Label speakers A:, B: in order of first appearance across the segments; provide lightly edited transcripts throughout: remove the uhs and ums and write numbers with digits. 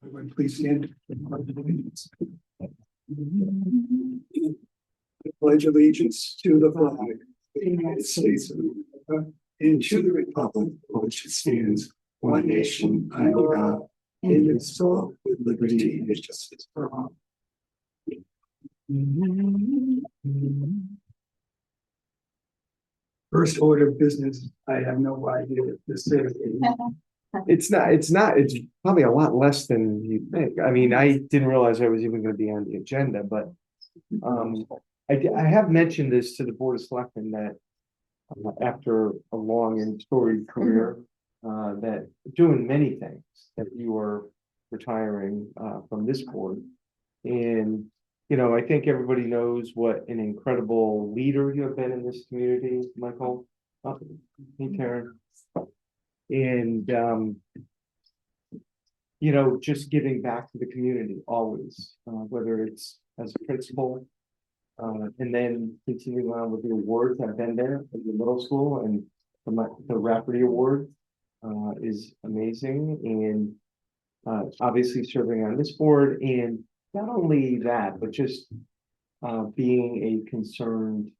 A: Everyone please stand. I pledge allegiance to the flag of the United States of America and to the republic for which it stands, one nation under God, indivisible, with liberty and justice for all. First order of business, I have no idea if this is.
B: It's probably a lot less than you think. I mean, I didn't realize I was even going to be on the agenda, but I have mentioned this to the Board of Selectmen that after a long and storied career, that doing many things, that you are retiring from this board. And, you know, I think everybody knows what an incredible leader you have been in this community, Michael. Hey, Karen. And, you know, just giving back to the community always, whether it's as a principal, and then continuing on with the awards. I've been there at the middle school, and the Rafferty Award is amazing. And obviously serving on this board, and not only that, but just being a concerned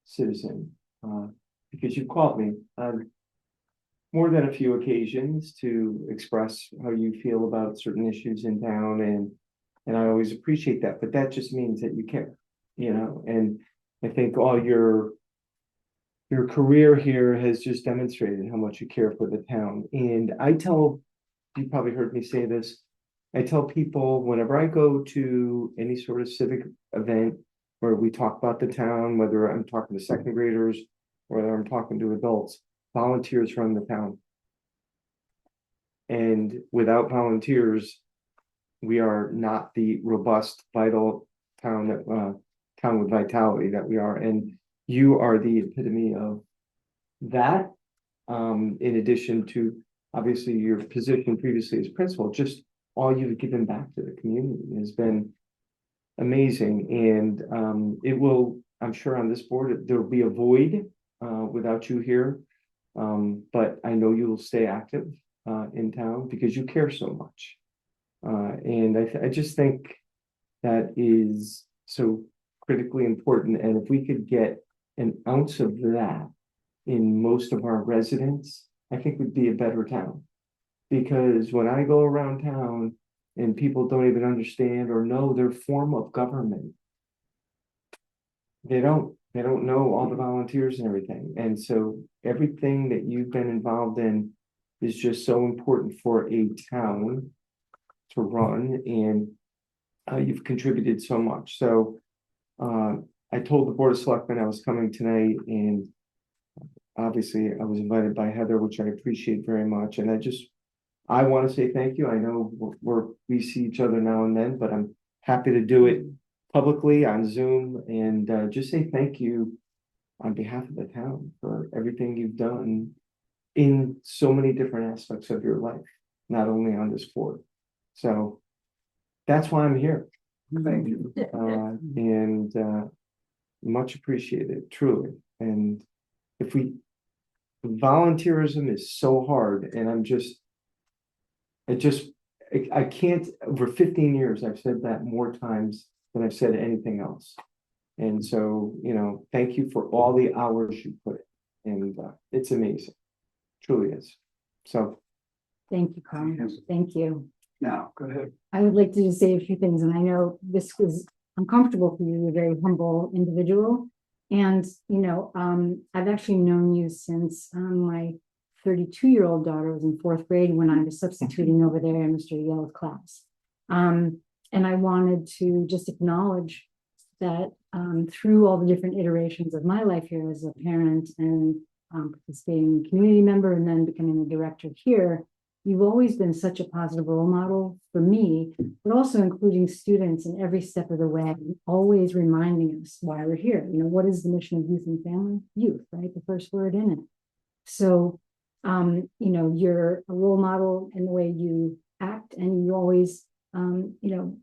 B: citizen, because you called me more than a few occasions to express how you feel about certain issues in town, and I always appreciate that, but that just means that you care, you know. And I think all your career here has just demonstrated how much you care for the town. And you probably heard me say this, I tell people whenever I go to any sort of civic event where we talk about the town, whether I'm talking to second graders, whether I'm talking to adults, volunteers run the town. And without volunteers, we are not the robust, vital town with vitality that we are. And you are the epitome of that. In addition to obviously your position previously as principal, just all you've given back to the community has been amazing. And it will, I'm sure on this board, there'll be a void without you here. But I know you will stay active in town because you care so much. And I just think that is so critically important. And if we could get an ounce of that in most of our residents, I think we'd be a better town. Because when I go around town and people don't even understand or know their form of government, they don't know all the volunteers and everything. And so everything that you've been involved in is just so important for a town to run, and you've contributed so much. So I told the Board of Selectmen I was coming tonight, and obviously I was invited by Heather, which I appreciate very much. And I want to say thank you. I know we see each other now and then, but I'm happy to do it publicly on Zoom, and just say thank you on behalf of the town for everything you've done in so many different aspects of your life, not only on this board. So that's why I'm here. Thank you. And much appreciated, truly. And volunteerism is so hard, and I can't, over 15 years, I've said that more times than I've said anything else. And so, you know, thank you for all the hours you put in. And it's amazing. Truly is. So.
C: Thank you, Carl. Thank you.
A: Now, go ahead.
C: I would like to just say a few things, and I know this was uncomfortable for you. You're a very humble individual. And, you know, I've actually known you since my 32-year-old daughter was in 4th grade when I was substituting over there in Mr. Yale's class. And I wanted to just acknowledge that through all the different iterations of my life here as a parent and participating community member and then becoming a director here, you've always been such a positive role model for me, but also including students in every step of the way, always reminding us why we're here. You know, what is the mission of youth and family? Youth, right? The first word in it. So, you know, you're a role model in the way you act, and you always, you know,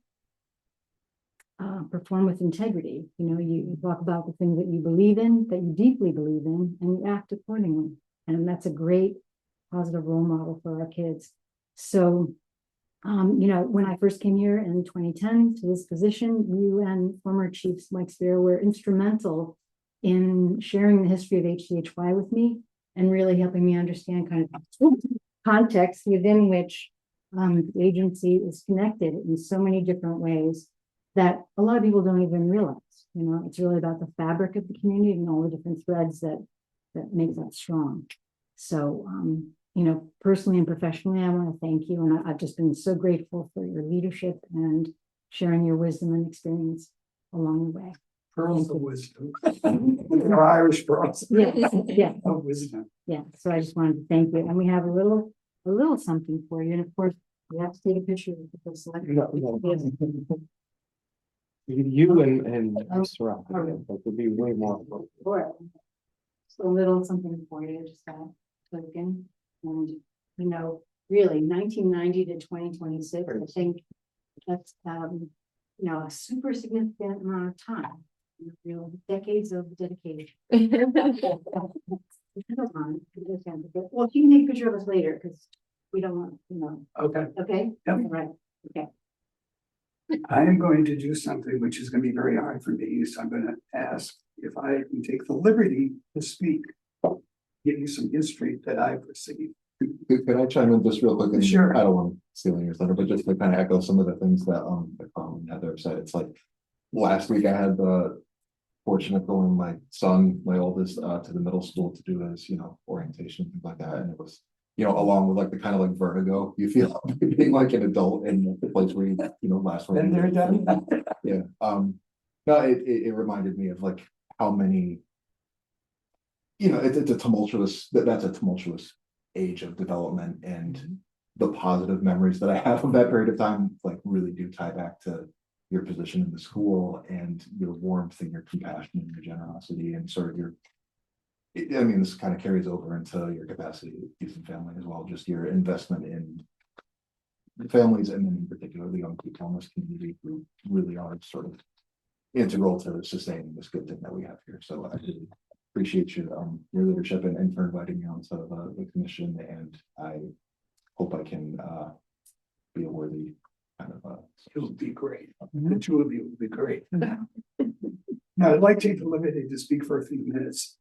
C: perform with integrity. You know, you talk about the things that you believe in, that you deeply believe in, and you act accordingly. And that's a great positive role model for our kids. So When I first came here in 2010 to this position, you and former Chiefs Mike Spear were instrumental in sharing the history of HCHY with me and really helping me understand kind of context within which the agency is connected in so many different ways that a lot of people don't even realize. It's really about the fabric of the community and all the different threads that make that strong. So, personally and professionally, I want to thank you. And I've just been so grateful for your leadership and sharing your wisdom and experience along the way.
A: Pearls of wisdom. They're Irish pearls.
C: Yeah.
A: Of wisdom.
C: Yeah. So I just wanted to thank you. And we have a little something for you. And of course, we have to take a picture with the select.
B: No. You and Mr. Rock, that would be way more.
C: Sure. So a little something for you, just that token. And, really 1990 to 2026, I think that's, a super significant amount of time. Decades of dedication. Well, you can take a picture of us later because we don't want,
A: Okay.
C: okay?
A: Yep.
C: All right. Okay.
A: I am going to do something which is going to be very hard for me. So I'm going to ask if I can take the liberty to speak, give you some history that I've received.
D: Could I chime in just real quick? And
A: Sure.
D: I don't want to steal your thunder, but just to kind of echo some of the things that Heather said. It's like last week I had the fortune of going my son, my oldest, to the middle school to do his, orientation, things like that. And it was, along with like the kind of like vertigo you feel being like an adult in the place where last week.
A: Been there, done that.
D: Yeah. No, it reminded me of like how many, it's a tumultuous, that's a tumultuous age of development, and the positive memories that I have from that period of time like really do tie back to your position in the school and your warmth and your compassion and your generosity and sort of this kind of carries over into your capacity with youth and family as well, just your investment in families and then in particular the young people in this community who really are sort of integral to sustaining this good thing that we have here. So I really appreciate your leadership and for inviting me onto the commission, and I hope I can be a worthy kind of
A: It'll be great. The two of you will be great. Now, I'd like to take the liberty to speak for a few minutes.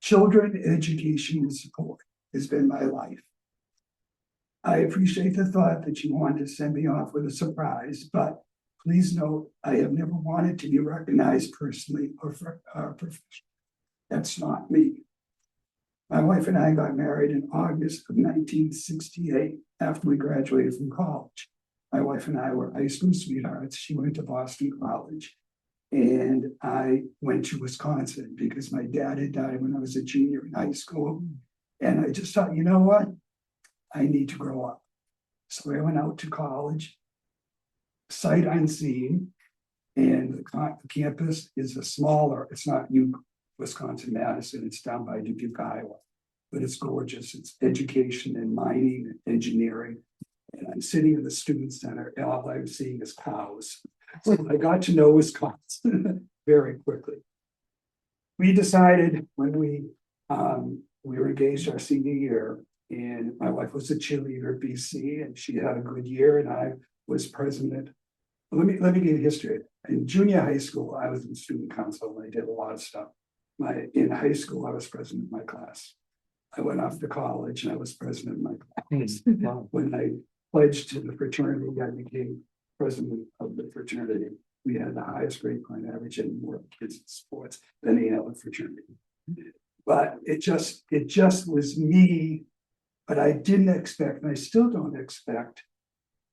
A: Children, education, and support has been my life. I appreciate the thought that you wanted to send me off with a surprise, but please note, I have never wanted to be recognized personally or for professionally. That's not me. My wife and I got married in August of 1968 after we graduated from college. My wife and I were high school sweethearts. She went to Boston College and I went to Wisconsin because my dad had died when I was a junior in high school. And I just thought, you know what? I need to grow up. So I went out to college, sight unseen, and the campus is it's not Wisconsin-Madison, it's down by Dubuque, Iowa, but it's gorgeous. It's education and mining and engineering. And I'm sitting in the student center, and all I'm seeing is cows. So I got to know Wisconsin very quickly. We decided when we were engaged our senior year, and my wife was a cheerleader at BC, and she had a good year, and I was president. Let me give you history. In junior high school, I was in student council, and I did a lot of stuff. In high school, I was president of my class. I went off to college, and I was president of my class.
B: Wow.
A: When I pledged to the fraternity, I became president of the fraternity. We had the highest grade point average and more kids in sports than any other fraternity. But it just was me. But I didn't expect, and I still don't expect,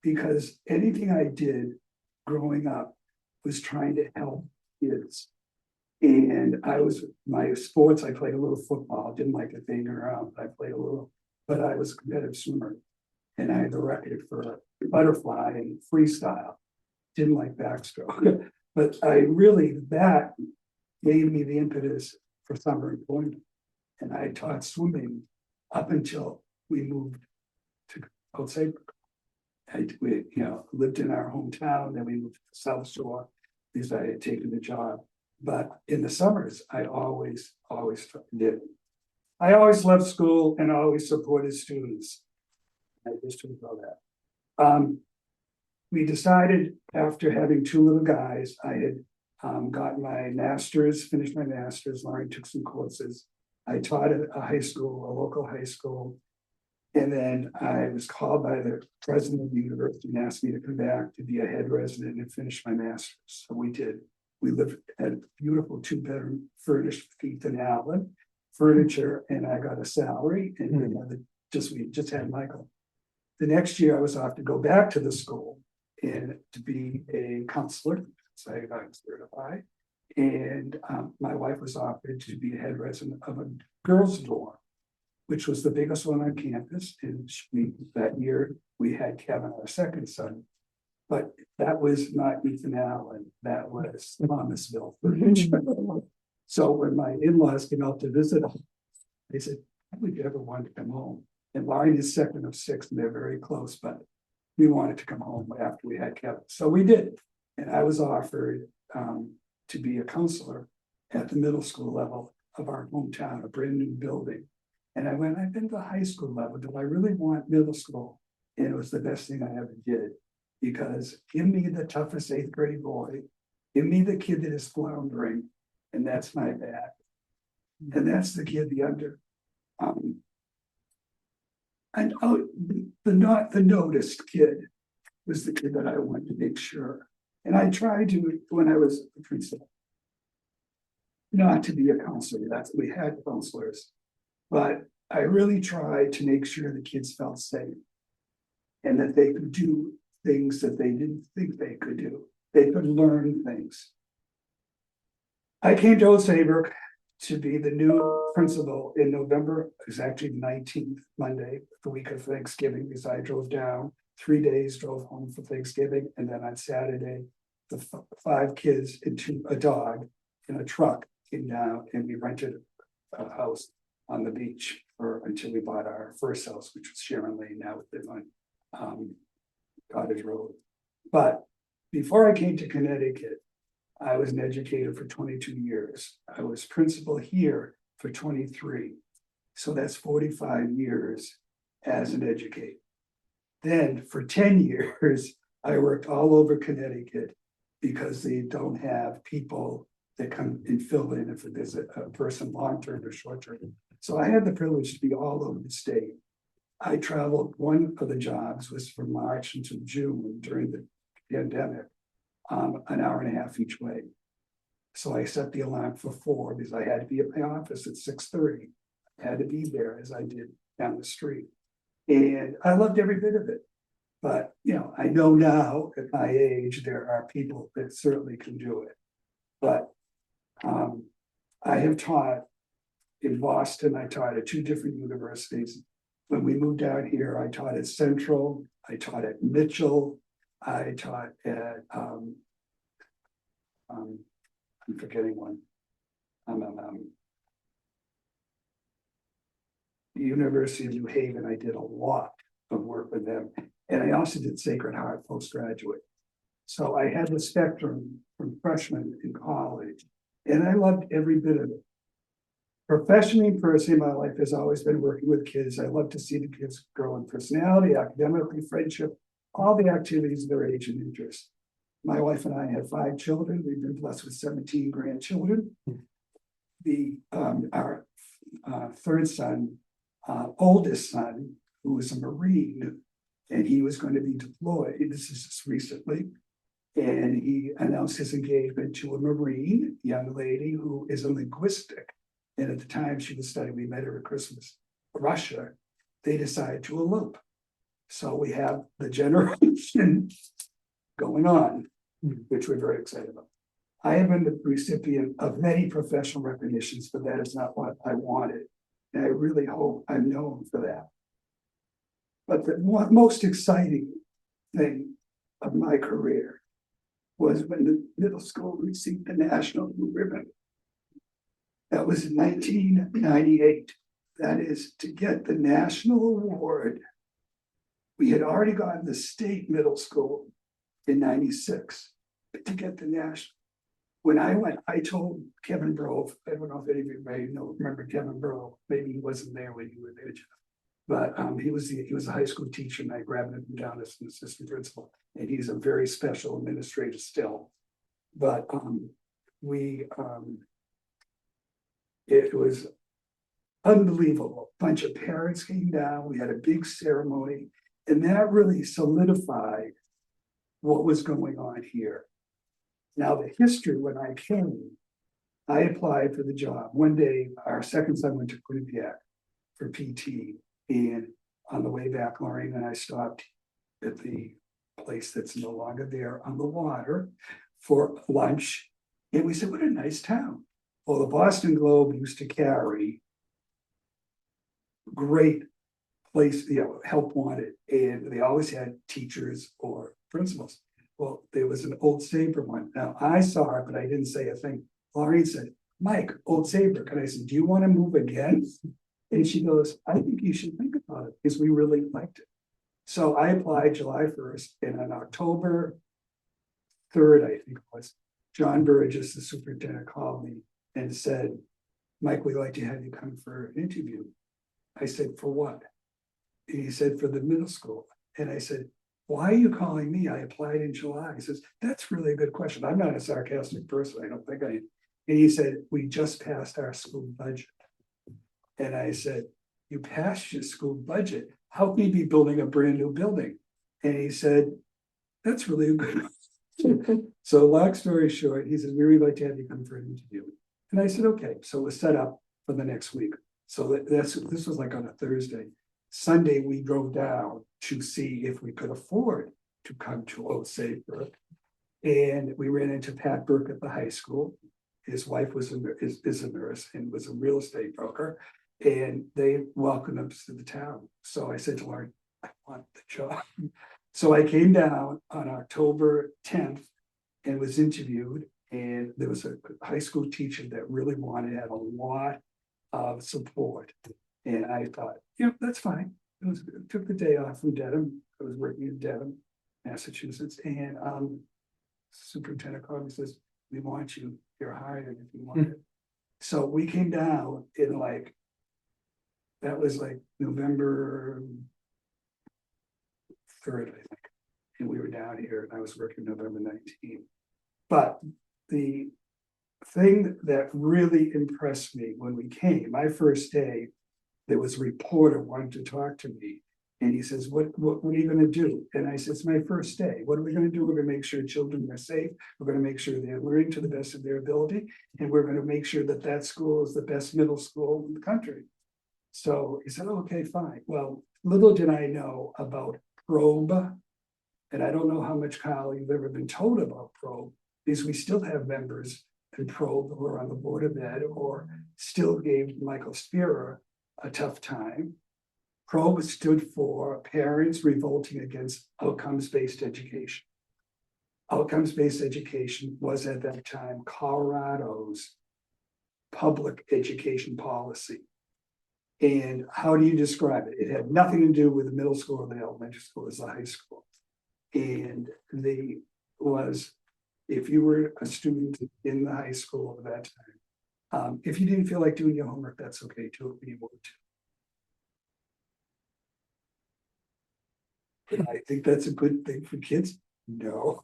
A: because anything I did growing up was trying to help kids. And my sports, I played a little football, didn't like it being around, I played a little, but I was a competitive swimmer. And I had a record for butterfly and freestyle, didn't like backstroke. But that gave me the impetus for summer employment. And I taught swimming up until we moved to Saybrook. We lived in our hometown, then we moved to the South Shore because I had taken the job. But in the summers, I always did. I always loved school and always supported students. I just didn't know that. We decided after having two little guys, I had got my master's, finished my master's, Lauren took some courses. I taught at a high school, a local high school. And then I was called by the president of the university and asked me to come back to be a head resident and finish my master's. So we did. We lived at a beautiful 2-bedroom furnished with Ethan Allen furniture, and I got a salary, and we just had Michael. The next year I was off to go back to the school and to be a counselor, so I got certified. And my wife was offered to be a head resident of a girls' dorm, which was the biggest one on campus. And that year we had Kevin, our second son. But that was not Ethan Allen, that was Thomasville furniture. So when my in-laws came out to visit us, they said, "Would you ever want to come home?" And Lauren is second of 6, and they're very close, but we wanted to come home after we had Kevin. So we did. And I was offered to be a counselor at the middle school level of our hometown, a brand new building. And I went, I've been to the high school level. Do I really want middle school? And it was the best thing I ever did, because give me the toughest 8th grade boy, give me the kid that is floundering, and that's my bad. And that's the kid, the under. And the noticed kid was the kid that I wanted to make sure. And I tried to, when I was a principal, not to be a counselor. We had counselors, but I really tried to make sure the kids felt safe and that they could do things that they didn't think they could do. They could learn things. I came to Saybrook to be the new principal in November. It was actually the 19th, Monday, the week of Thanksgiving, because I drove down 3 days, drove home for Thanksgiving, and then on Saturday, the 5 kids and a dog in a truck came down, and we rented a house on the beach until we bought our first house, which was Sharon Lane. Now we live on Cottage Road. But before I came to Connecticut, I was an educator for 22 years. I was principal here for 23. So that's 45 years as an educator. Then for 10 years, I worked all over Connecticut because they don't have people that come and fill in if there's a person long-term or short-term. So I had the privilege to be all over the state. I traveled, one of the jobs was from March until June during the pandemic, an hour and a half each way. So I set the alarm for 4 because I had to be at my office at 6:30. I had to be there as I did down the street. And I loved every bit of it. But, I know now at my age, there are people that certainly can do it. But I have taught in Boston. I taught at 2 different universities. When we moved out here, I taught at Central, I taught at Mitchell, I taught at, I'm forgetting one. The University of New Haven, I did a lot of work with them. And I also did Sacred Heart postgraduate. So I had the spectrum from freshman in college, and I loved every bit of it. Professionally and personally, my life has always been working with kids. I love to see the kids grow in personality, academically, friendship, all the activities of their age and interest. My wife and I have 5 children. We've been blessed with 17 grandchildren. Our third son, oldest son, who was a Marine, and he was going to be deployed. This is just recently. And he announced his engagement to a Marine young lady who is a linguistic. And at the time she was studying, we met her at Christmas, Russia. They decided to elope. So we have the generation going on, which we're very excited about. I have been the recipient of many professional recognitions, but that is not what I wanted. And I really hope I'm known for that. But the most exciting thing of my career was when the middle school received the National Blue Ribbon. That was in 1998. That is to get the national award. We had already gotten the state middle school in 96, but to get the national. When I went, I told Kevin Brove, I don't know if any of you may remember Kevin Brove, maybe he wasn't there when you were there, Jeff. But he was a high school teacher, and I grabbed him down as an assistant principal, and he's a very special administrator still. But it was unbelievable. Bunch of parents came down. We had a big ceremony, and that really solidified what was going on here. Now, the history, when I came, I applied for the job. One day, our second son went to Quinnipiac for PT, and on the way back, Maureen and I stopped at the place that's no longer there on the water for lunch. And we said, what a nice town. Well, the Boston Globe used to carry great place, help wanted, and they always had teachers or principals. Well, there was an Old Saybrook one. Now, I saw it, but I didn't say a thing. Maureen said, Mike, Old Saybrook. And I said, do you want to move again? And she goes, I think you should think about it, because we really liked it. So I applied July 1st, and on October 3rd, I think it was, John Burgess, the superintendent, called me and said, Mike, we'd like to have you come for an interview. I said, for what? And he said, for the middle school. And I said, why are you calling me? I applied in July. He says, that's really a good question. I'm not a sarcastic person. I don't think I am. And he said, we just passed our school budget. And I said, you passed your school budget. How can you be building a brand new building? And he said, that's really a good question. So long story short, he said, we would like to have you come for an interview. And I said, okay. So we're set up for the next week. So this was like on a Thursday. Sunday, we drove down to see if we could afford to come to Old Saybrook. And we ran into Pat Burke at the high school. His wife is a nurse and was a real estate broker. And they welcomed us to the town. So I said to Lauren, I want the job. So I came down on October 10th and was interviewed. And there was a high school teacher that really had a lot of support. And I thought, that's fine. It took the day off from Dedham. I was working in Dedham, Massachusetts. And superintendent called me and says, we want you. You're hired if you want it. So we came down in that was November 3rd, I think. And we were down here and I was working November 19th. But the thing that really impressed me when we came, my first day, there was a reporter wanted to talk to me. And he says, what are you going to do? And I said, it's my first day. What are we going to do? We're going to make sure children are safe. We're going to make sure they're learning to the best of their ability. And we're going to make sure that school is the best middle school in the country. So he said, oh, okay, fine. Well, little did I know about Probe. And I don't know how much, Kyle, you've ever been told about Probe, because we still have members in Probe who are on the Board of Ed or still gave Michael Spira a tough time. Probe stood for Parents Revolting Against Outcomes-Based Education. Outcomes-based education was at that time Colorado's public education policy. And how do you describe it? It had nothing to do with the middle school or the elementary school, it was the high school. And if you were a student in the high school at that time, if you didn't feel like doing your homework, that's okay too, if you wanted to. And I think that's a good thing for kids. No.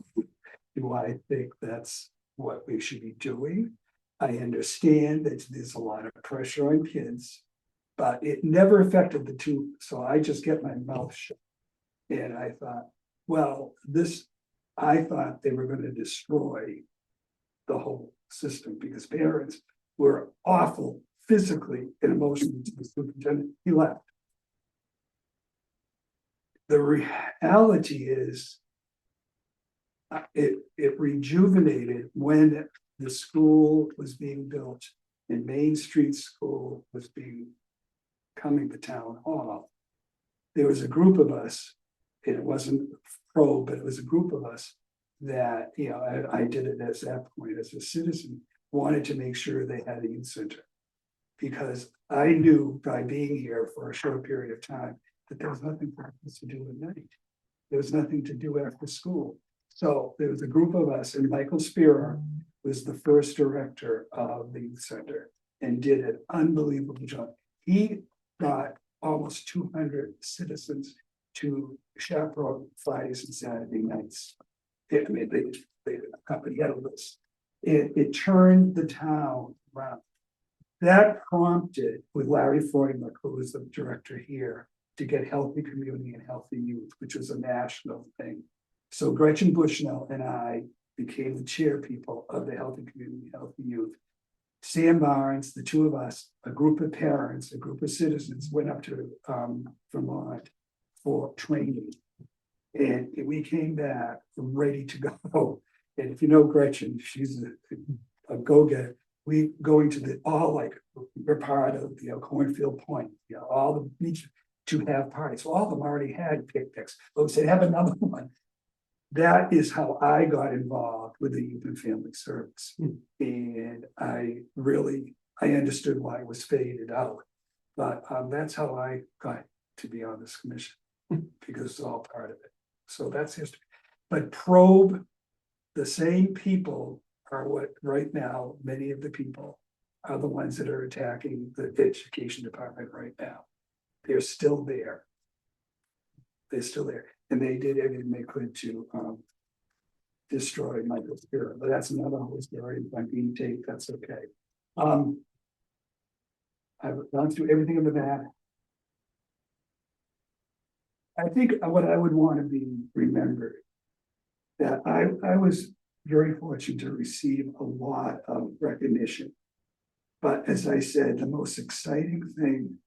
A: Do I think that's what we should be doing? I understand that there's a lot of pressure on kids, but it never affected the two. So I just kept my mouth shut. And I thought, I thought they were going to destroy the whole system because parents were awful physically and emotionally to the superintendent. He left. The reality is it rejuvenated when the school was being built and Main Street School was coming to town hall. There was a group of us, and it wasn't Pro, but it was a group of us that, I did it as that point as a citizen, wanted to make sure they had a youth center. Because I knew by being here for a short period of time that there was nothing for us to do at night. There was nothing to do after school. So there was a group of us, and Michael Spira was the first director of the youth center and did an unbelievable job. He got almost 200 citizens to chaperone Fridays and Saturday nights. I mean, they company had a list. It turned the town around. That prompted with Larry Freudmuth, who was the director here, to get healthy community and healthy youth, which was a national thing. So Gretchen Bushnell and I became the chair people of the Healthy Community, Healthy Youth. Sam Barnes, the two of us, a group of parents, a group of citizens went up to Vermont for training. And we came back ready to go. And if you know Gretchen, she's a go-getter. We going to the all like we're part of Cornfield Point, all the beach to have parties. So all of them already had picnics. But we said have another one. That is how I got involved with the Youth and Family Service. And I understood why it was faded out. But that's how I got to be on this commission because it's all part of it. So that's history. But probe, the same people are what right now, many of the people are the ones that are attacking the education department right now. They're still there. They're still there. And they did everything they could to destroy Michael Spirit. But that's another whole story. If I'm being taped, that's okay. I've gone through everything of that. I think what I would want to be remembered, that I was very fortunate to receive a lot of recognition. But as I said, the most exciting thing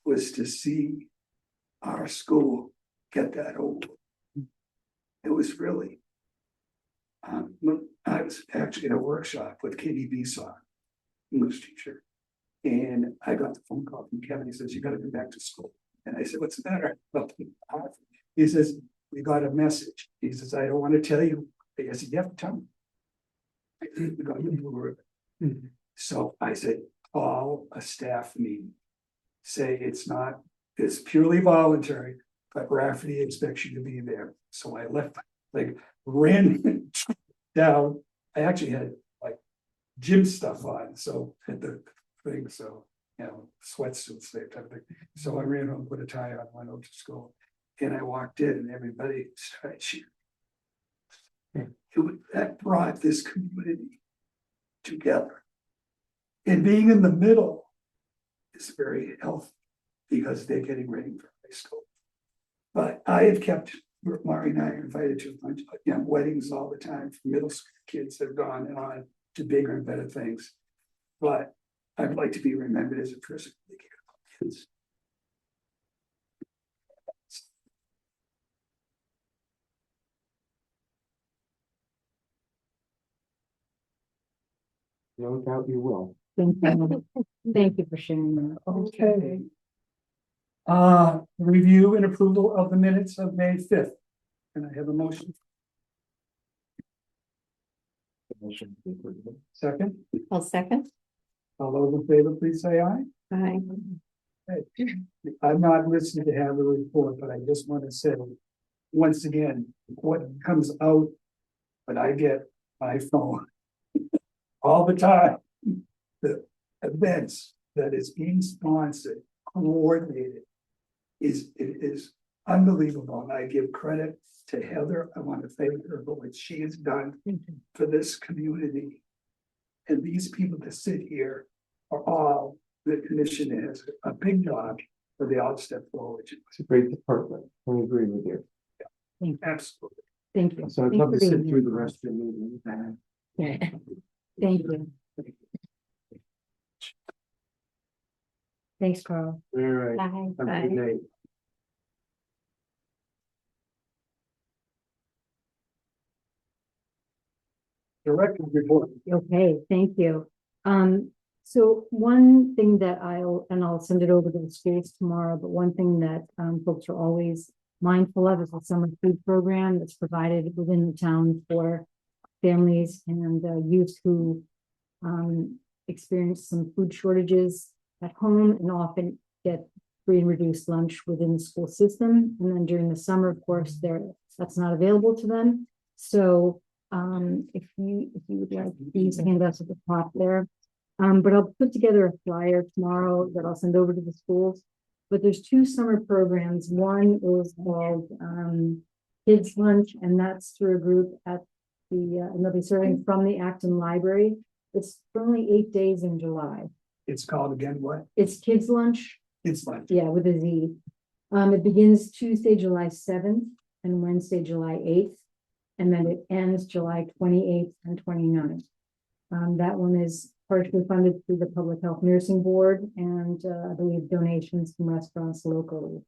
A: was to see our school get that award. It was really, I was actually in a workshop with Katie Besaw, English teacher. And I got the phone call from Kevin. He says, you got to go back to school. And I said, what's the matter? He says, we got a message. He says, I don't want to tell you. I said, you have to tell me. I think we got the blue ribbon. So I said, call a staff meeting. Say it's purely voluntary, but Rafferty expects you to be there. So I left, like ran down. I actually had like gym stuff on. So at the thing, so sweatsuits, that type of thing. So I ran home, put a tie on, went over to school. And I walked in and everybody started cheering. That brought this community together. And being in the middle is very healthy because they're getting ready for high school. But I have kept, Mari and I are invited to a bunch of weddings all the time. For middle school kids have gone on to bigger and better things. But I'd like to be remembered as a person who cares about kids.
B: No doubt you will.
C: Thank you. Thank you for sharing that.
A: Okay. Review and approval of the minutes of May 5th. Can I have a motion? Second,
E: I'll second.
A: all those in favor, please say aye.
E: Aye.
A: Okay. I'm not listening to have a report, but I just want to say, once again, what comes out when I get my phone all the time, the events that is being sponsored, coordinated, it is unbelievable. And I give credit to Heather. I want to thank her for what she has done for this community. And these people that sit here are all the commission has a big job, but they all step forward.
B: It's a great department. I agree with you.
A: Absolutely.
C: Thank you.
B: So I'd
C: Thanks
B: love
C: for
B: to sit
C: being
B: through
C: here.
B: the rest of the meeting.
C: Thank you. Thanks, Carl.
B: All right.
E: Bye.
B: Have a good night.
A: Director's report.
C: Okay, thank you. So one thing that I'll send it over to the schools tomorrow, but one thing that folks are always mindful of is the summer food program that's provided within the town for families and youth who experience some food shortages at home and often get free and reduced lunch within the school system. And then during the summer, of course, that's not available to them. So if you would like these handouts at the top there. But I'll put together a flyer tomorrow that I'll send over to the schools. But there's two summer programs. One is called Kids Lunch, and that's through a group at and they'll be serving from the Acton Library. It's for only 8 days in July.
A: It's called again, what?
C: It's Kids Lunch,
A: It's like,
C: yeah, with a Z. It begins Tuesday, July 7th and Wednesday, July 8th. And then it ends July 28th and 29th. That one is partially funded through the Public Health Nursing Board and I believe donations from restaurants locally.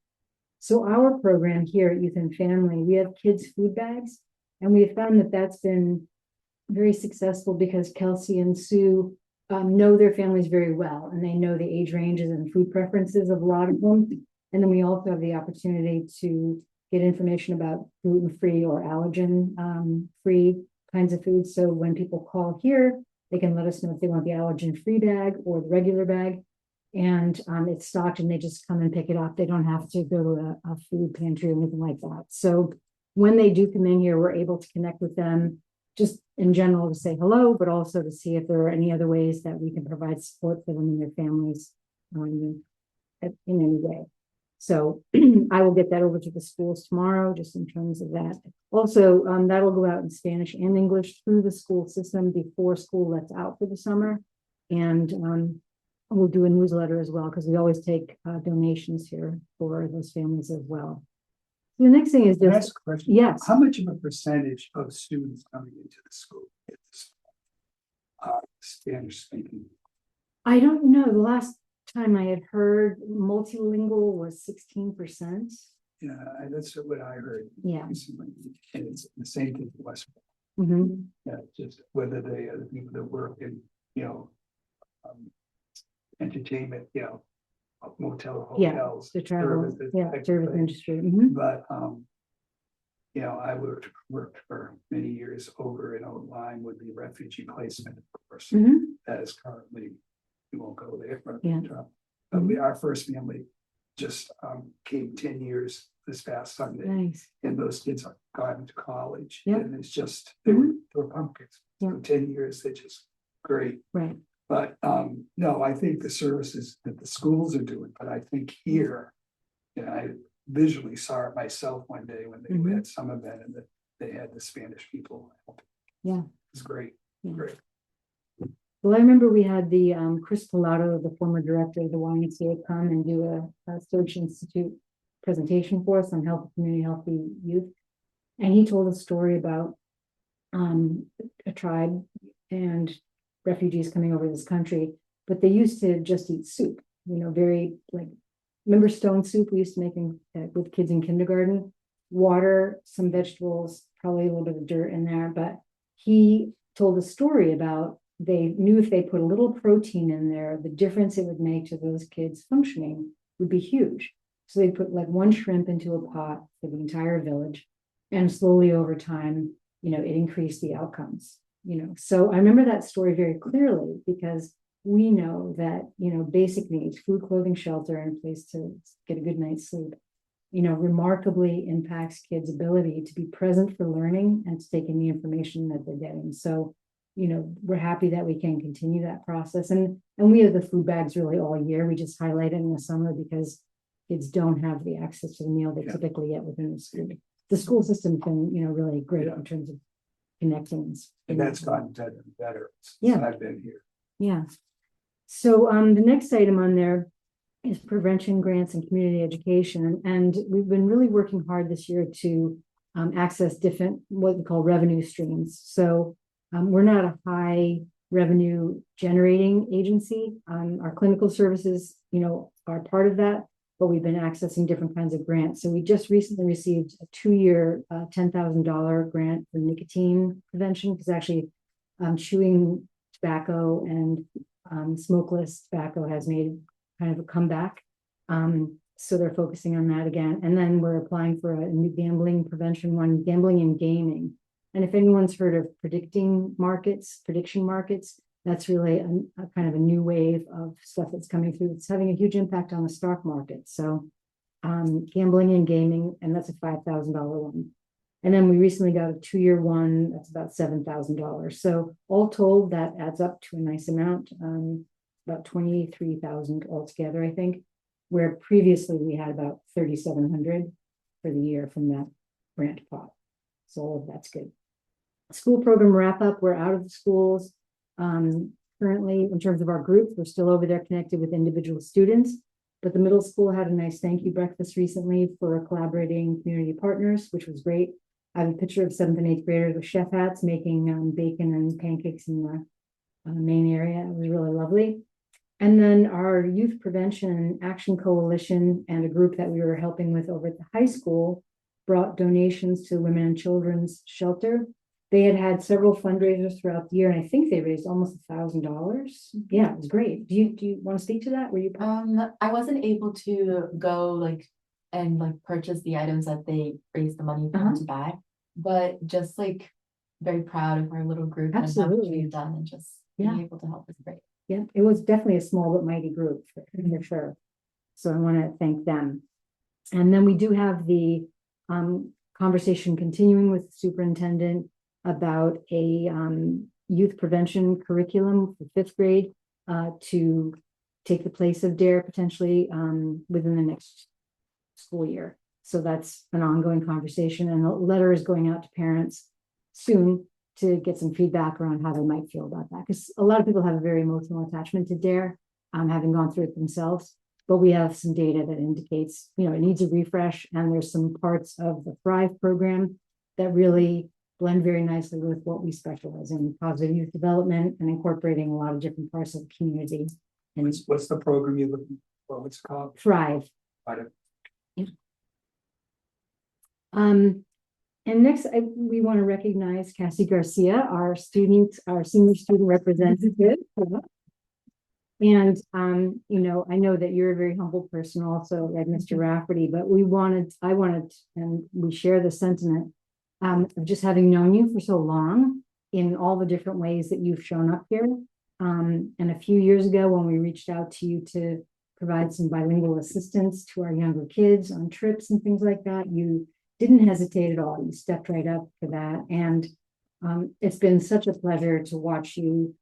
C: So our program here at Youth and Family, we have kids' food bags, and we have found that that's been very successful because Kelsey and Sue know their families very well, and they know the age ranges and food preferences of a lot of them. And then we also have the opportunity to get information about gluten-free or allergen-free kinds of foods. So when people call here, they can let us know if they want the allergen-free bag or the regular bag. And it's stocked and they just come and pick it up. They don't have to go to a food pantry or anything like that. So when they do come in here, we're able to connect with them just in general to say hello, but also to see if there are any other ways that we can provide support for them and their families in any way. So I will get that over to the schools tomorrow, just in terms of that. Also, that'll go out in Spanish and English through the school system before school lets out for the summer. And we'll do a newsletter as well, because we always take donations here for those families as well. The next thing is
A: that's
C: just,
A: a question.
C: yes,
A: How much of a percentage of students coming into the school is Spanish speaking?
C: I don't know. The last time I had heard multilingual was 16%.
A: Yeah, that's what I heard
C: Yeah.
A: recently. And it's the same thing in West.
C: Mm-hmm.
A: Yeah, just whether they are the people that work in, entertainment, motel,
C: Yeah,
A: hotels.
C: The travel,
A: services,
C: yeah,
A: type of
C: service
A: thing.
C: industry. Mhm.
A: But, I worked for many years over in Old Line with the refugee placement, of course.
C: Mhm.
A: That is currently, we won't go there. But
C: Yeah.
A: but our first family just came 10 years this past Sunday.
C: Nice.
A: And those kids are gone to college.
C: Yeah.
A: And it's just,
C: Mhm.
A: they were pumpkins.
C: Yeah.
A: So 10 years, they're just great.
C: Right.
A: But no, I think the services that the schools are doing, but I think here, I visually saw it myself one day when they
C: Mhm.
A: had some event and that they had the Spanish people.
C: Yeah.
A: It's great,
C: Yeah.
A: great.
C: Well, I remember we had the Chris Pilato, the former director of the YMCA, come and do a Search Institute presentation for us on community healthy youth. And he told a story about a tribe and refugees coming over this country, but they used to just eat soup, very like, remember stone soup we used to make with kids in kindergarten? Water, some vegetables, probably a little bit of dirt in there, but he told a story about they knew if they put a little protein in there, the difference it would make to those kids functioning would be huge. So they put like one shrimp into a pot for the entire village, and slowly over time, it increased the outcomes. So I remember that story very clearly because we know that, basic needs, food, clothing, shelter, and a place to get a good night's sleep, remarkably impacts kids' ability to be present for learning and to take in the information that they're getting. So, we're happy that we can continue that process. And we have the food bags really all year. We just highlight it in the summer because kids don't have the access to the meal they typically get within the school. The school system's been, really great in terms of connecting.
A: And that's gotten better and better since
C: Yeah.
A: I've been here.
C: Yeah. So the next item on there is prevention grants and community education. And we've been really working hard this year to access different, what we call revenue streams. So we're not a high revenue generating agency. Our clinical services, are part of that, but we've been accessing different kinds of grants. So we just recently received a 2-year $10,000 grant for nicotine prevention, because actually chewing tobacco and smokeless tobacco has made kind of a comeback. So they're focusing on that again. And then we're applying for a new gambling prevention one, gambling and gaming. And if anyone's heard of prediction markets, that's really a kind of a new wave of stuff that's coming through. It's having a huge impact on the stock market. So gambling and gaming, and that's a $5,000 one. And then we recently got a 2-year one that's about $7,000. So all told, that adds up to a nice amount, about $23,000 altogether, I think. where previously we had about 3,700 for the year from that grant pot. So all of that's good. School program wrap up, we're out of the schools. Currently, in terms of our groups, we're still over there connected with individual students, but the middle school had a nice thank you breakfast recently for collaborating community partners, which was great. I have a picture of 7th and 8th graders with chef hats making bacon and pancakes in the main area. It was really lovely. And then our Youth Prevention Action Coalition and a group that we were helping with over at the high school brought donations to Women and Children's Shelter. They had several fundraisers throughout the year, and I think they raised almost $1,000. Yeah, it was great. Do you want to speak to that? Were you?
E: I wasn't able to go and purchase the items that they raised the money for to buy, but just very proud of our little group and how much we've done, and just being able to help is great.
C: Yeah, it was definitely a small but mighty group for sure. So I want to thank them. And then we do have the conversation continuing with the superintendent about a youth prevention curriculum for 5th grade to take the place of DARE potentially within the next school year. So that's an ongoing conversation, and a letter is going out to parents soon to get some feedback around how they might feel about that. Because a lot of people have a very emotional attachment to DARE, having gone through it themselves. But we have some data that indicates, it needs a refresh, and there's some parts of the Thrive program that really blend very nicely with what we specialize in, positive youth development and incorporating a lot of different parts of the community. And
A: What's the program you're looking for? What's it called?
C: Thrive.
A: Right.
C: And next, we want to recognize Cassie Garcia, our senior student representative. And, I know that you're a very humble person also, like Mr. Rafferty, but I wanted, and we share the sentiment of just having known you for so long in all the different ways that you've shown up here. And a few years ago, when we reached out to you to provide some bilingual assistance to our younger kids on trips and things like that, you didn't hesitate at all. You stepped right up for that. And it's been such a pleasure to watch you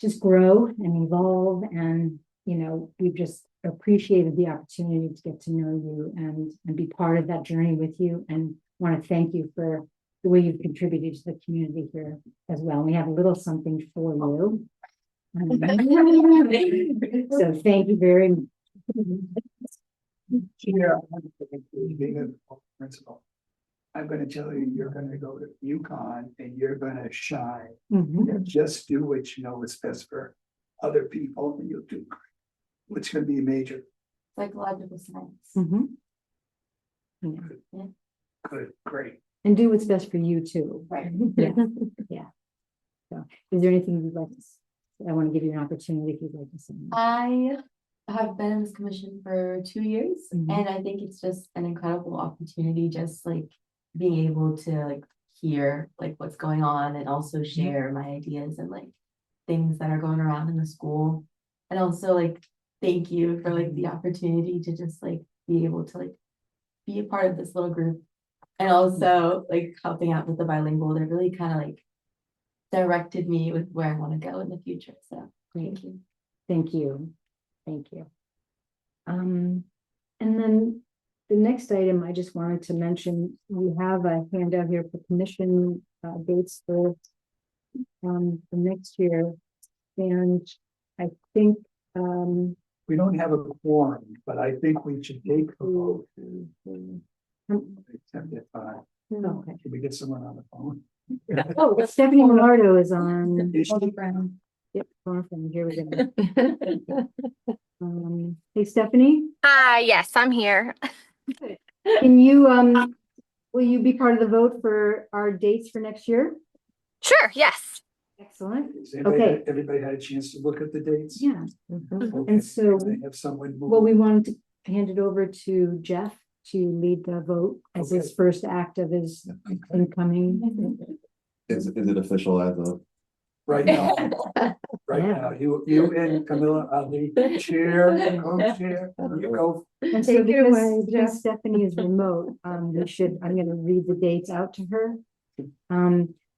C: just grow and evolve. And, we've just appreciated the opportunity to get to know you and be part of that journey with you. And want to thank you for the way you've contributed to the community here as well. And we have a little something for you. So thank you very much.
A: Being a principal, I'm going to tell you, you're going to go to UConn and you're going to shine. And just do what you know is best for other people, and you'll do great. It's going to be a major.
E: Psychological science.
A: Good, great.
C: And do what's best for you too.
E: Right.
C: Yeah. So is there anything you'd like to say? I want to give you an opportunity if you'd like to say.
E: I have been in this commission for 2 years, and I think it's just an incredible opportunity, just being able to hear what's going on, and also share my ideas and things that are going around in the school. And also thank you for the opportunity to just be able to be a part of this little group, and also helping out with the bilingual. They really kind of directed me with where I want to go in the future. So thank you.
C: Thank you. Thank you. And then the next item I just wanted to mention, we have a handout here for commission dates for next year. And I think
A: We don't have a quorum, but I think we should take a vote.
C: okay.
A: Can we get someone on the phone?
C: Oh, Stephanie Millardo is on.
A: Is she-
C: Yep, from here we go. Hey, Stephanie,
F: Hi, yes, I'm here.
C: can you will you be part of the vote for our dates for next year?
F: Sure, yes.
C: Excellent.
A: Has
C: Okay.
A: Everybody had a chance to look at the dates?
C: Yeah.
A: Okay.
C: And so,
A: They have someone.
C: well, we wanted to hand it over to Jeff to lead the vote as his
A: Okay.
C: first act of his incoming.
D: Is it official as of?
A: Right now, right
C: Yeah.
A: now, you and Camilla are the chair, co-chair, you go.
C: And so because Stephanie is remote, I'm gonna read the dates out to her.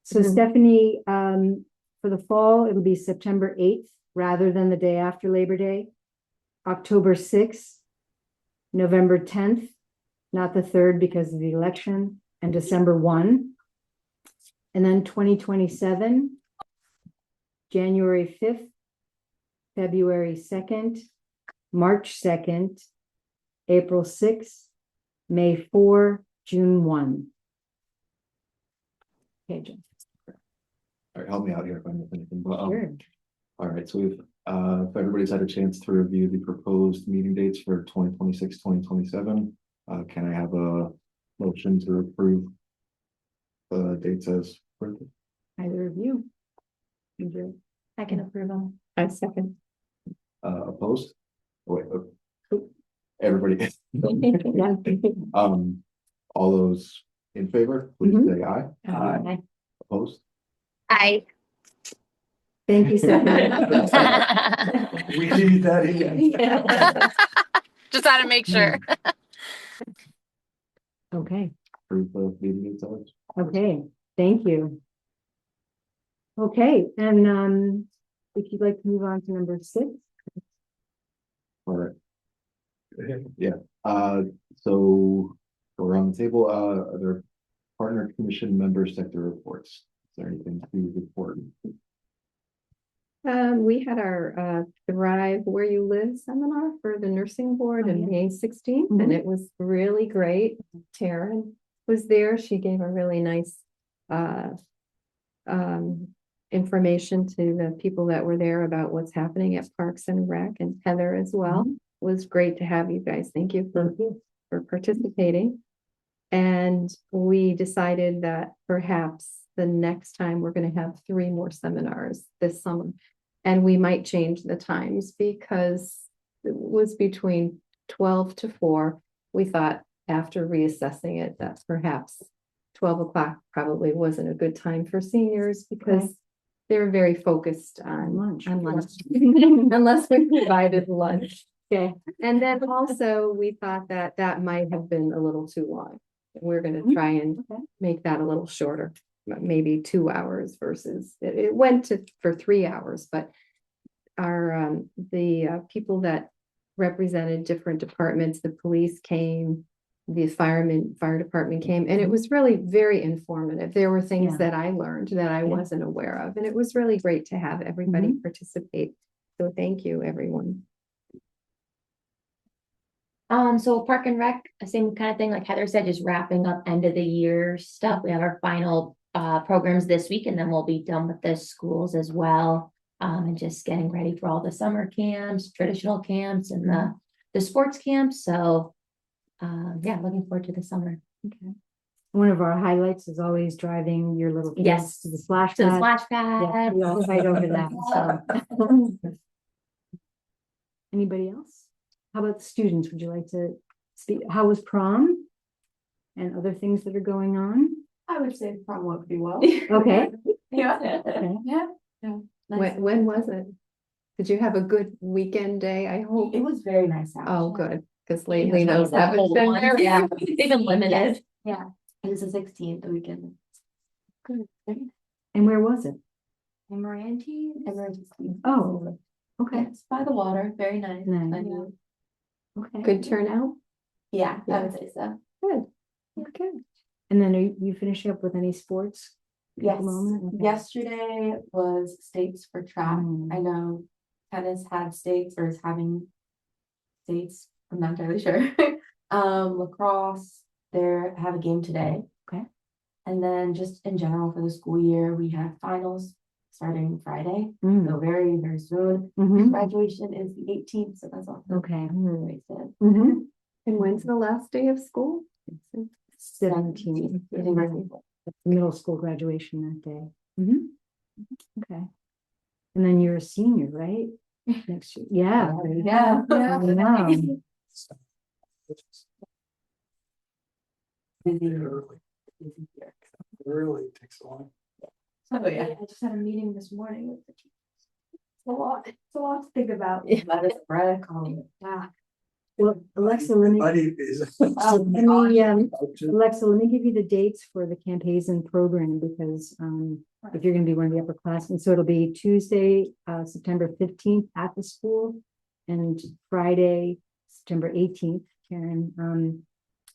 C: So Stephanie, for the fall, it'll be September 8th rather than the day after Labor Day. October 6th, November 10th, not the 3rd because of the election, and December 1. And then 2027, January 5th, February 2nd, March 2nd, April 6th, May 4, June 1. Okay, Jen.
D: All right, help me out here if I miss anything, but,
C: Sure.
D: all right, so we've, if everybody's had a chance to review the proposed meeting dates for 2026, 2027, can I have a motion to approve the dates as printed?
C: Either of you. Andrew?
E: I can approve them.
C: I second.
D: Opposed? Oh, wait, everybody,
C: Yeah.
D: all those in favor, please
C: Mhm.
D: say aye.
C: Aye.
D: Opposed?
F: I.
C: Thank you so much.
A: We need that again.
F: Just had to make sure.
C: Okay,
D: Approve the meeting dates as.
C: okay, thank you. Okay, and if you'd like to move on to number 6.
D: All right. Yeah, so we're on the table, are there partner commission member sector reports? Is there anything to report?
G: We had our Thrive Where You Live seminar for the nursing board
C: Oh,
G: on
C: yeah.
G: May 16th,
C: Mhm.
G: and it was really great. Taryn was there. She gave a really nice information to the people that were there about what's happening at Parks and Rec, and Heather as well. It was great to have you guys. Thank you for participating. And we decided that perhaps the next time we're going to have 3 more seminars this summer. And we might change the times because it was between 12 to 4. We thought after reassessing it that perhaps 12 o'clock probably wasn't a good time for seniors because
C: Okay.
G: they're very focused on
C: Lunch.
G: unless we provided lunch.
C: Okay.
G: And then also we thought that that might have been a little too long. We're going to try and
C: Okay.
G: make that a little shorter, maybe 2 hours versus it went to for 3 hours, but our the people that represented different departments, the police came, the fire department came, and it was really very informative. There were things
C: Yeah.
G: that I learned that I
C: Yeah.
G: wasn't aware of, and it was really great to have everybody participate. So thank you, everyone.
E: So Park and Rec, same kind of thing, like Heather said, just wrapping up end of the year stuff. We have our final programs this week, and then we'll be done with the schools as well. And just getting ready for all the summer camps, traditional camps, and the sports camps. So yeah, looking forward to the summer.
C: Okay. One of our highlights is always driving your little kids
E: Yes.
C: to the splash
E: To the
C: pad.
E: splash
C: Yeah,
E: pad.
C: we all fight over that. So. Anybody else? How about the students? Would you like to speak? How was prom? And other things that are going on?
H: I would say prom went pretty well.
C: Okay.
H: Yeah.
C: Okay.
H: Yeah. Nice.
G: When was it? Did you have a good weekend day? I hope.
H: It was very nice out.
G: Oh, good, because
E: It
G: lately
E: was
G: those haven't
E: cold
G: been
E: ones.
G: very.
E: Yeah, they've been limited.
H: Yeah. It was the 16th, the weekend.
C: Good. And where was it?
H: In Moranti.
C: Oh, okay.
H: Yes, by the water. Very nice.
C: Nice.
H: I know.
C: Okay.
G: Good turnout.
H: Yeah, I would say so.
G: Good. Okay.
C: And then are you finishing up with any sports? at the
H: Yes.
C: moment? Okay.
H: Yesterday was states for track.
C: Mm.
H: I know tennis had states or is having states. I'm not entirely sure. Lacrosse, have a game today.
C: Okay.
H: And then just in general for the school year, we have finals starting Friday.
C: Mm.
H: So very, very soon.
C: Mhm.
H: Graduation is the 18th, so that's all.
C: Okay.
H: Very excited.
C: Mhm.
G: And when's the last day of school?
C: 17. Middle school graduation that day. Mhm. Okay. And then you're a senior, right? Next year. Yeah.
H: Yeah.
C: Wow.
H: Busy.
A: Early. Early takes a while.
H: Oh, yeah. I just had a meeting this morning with the teachers. It's a lot to think about. Lettuce, bread, column. Yeah.
C: Well, Alexa, let me,
A: Buddy is.
C: Alexa, let me give you the dates for the campaigns and program because if you're gonna be one of the upperclassmen, so it'll be Tuesday, September 15th at the school and Friday, September 18th Karen,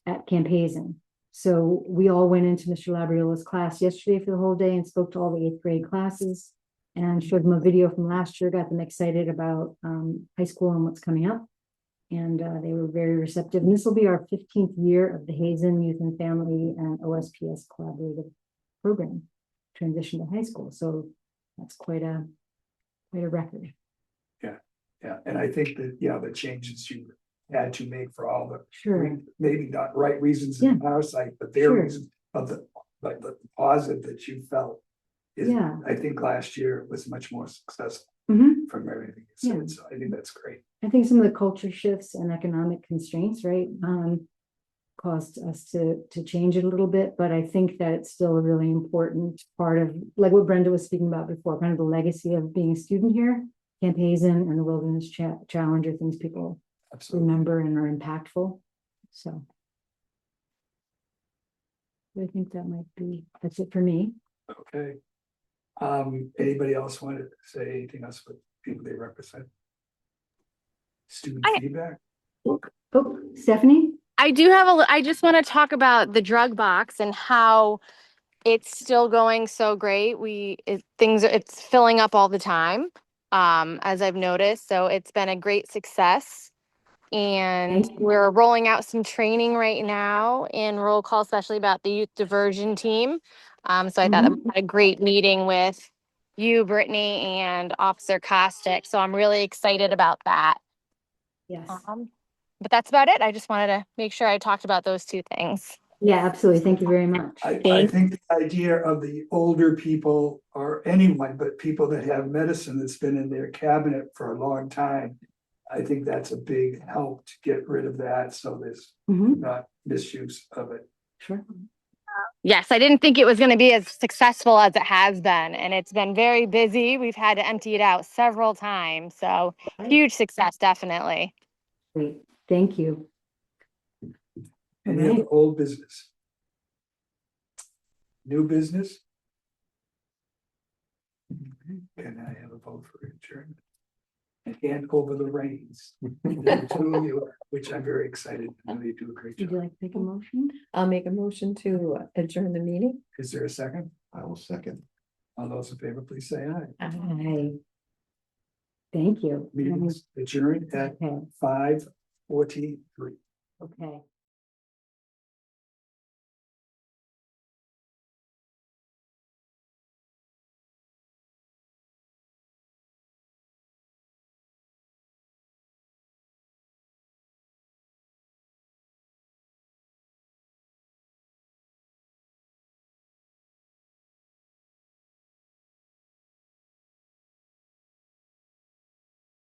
C: at Camp Hazen. So we all went into Mr. Labriola's class yesterday for the whole day and spoke to all the 8th grade classes and showed them a video from last year, got them excited about high school and what's coming up. And they were very receptive. And this will be our 15th year of the Hazen Youth and Family and OSPS collaborative program transition to high school. So that's quite a record.
A: Yeah, and I think that, you know, the changes you had to make for all the
C: Sure.
A: maybe not right reasons in our site, but their
C: Sure.
A: reasons of the, like the positive that you felt. Is,
C: Yeah.
A: I think last year was much more successful
C: Mhm.
A: from everything you said,
C: Yeah.
A: so I think that's great.
C: I think some of the culture shifts and economic constraints, right, caused us to change it a little bit, but I think that it's still a really important part of, like what Brenda was speaking about before, kind of the legacy of being a student here. Camp Hazen and the Wilderness Challenge are things people
A: Absolutely.
C: remember and are impactful. So I think that's it for me.
A: Okay. Anybody else want to say anything else with people they represent? Student feedback?
C: Oh, Stephanie?
F: I I just want to talk about the drug box and how it's still going so great. It's filling up all the time, as I've noticed. So it's been a great success. And
C: Thank you.
F: we're rolling out some training right now in roll call, especially about the youth diversion team. So I thought we had a great meeting with you, Brittany, and Officer Kostick. So I'm really excited about that.
C: Yes.
F: But that's about it. I just wanted to make sure I talked about those two things.
C: Yeah, absolutely. Thank you very much.
A: I think the idea of the older people or anyone, but people that have medicine that's been in their cabinet for a long time. I think that's a big help to get rid of that, so there's not misuse of it.
C: Sure.
F: Yes, I didn't think it was going to be as successful as it has been, and it's been very busy. We've had to empty it out several times, so huge success, definitely.
C: Great. Thank you.
A: Any other old business? New business? Can I have a vote for adjournment? And hand over the reins, the two of you, which I'm very excited. I know you do a great
C: Would you
A: job.
C: like to make a motion?
G: I'll make a motion to adjourn the meeting.
A: Is there a second?
D: I will second.
A: All those in favor, please say aye.
C: Aye. Thank you.
A: Meetings adjourned at
C: Okay.
A: 5:43.
C: Okay.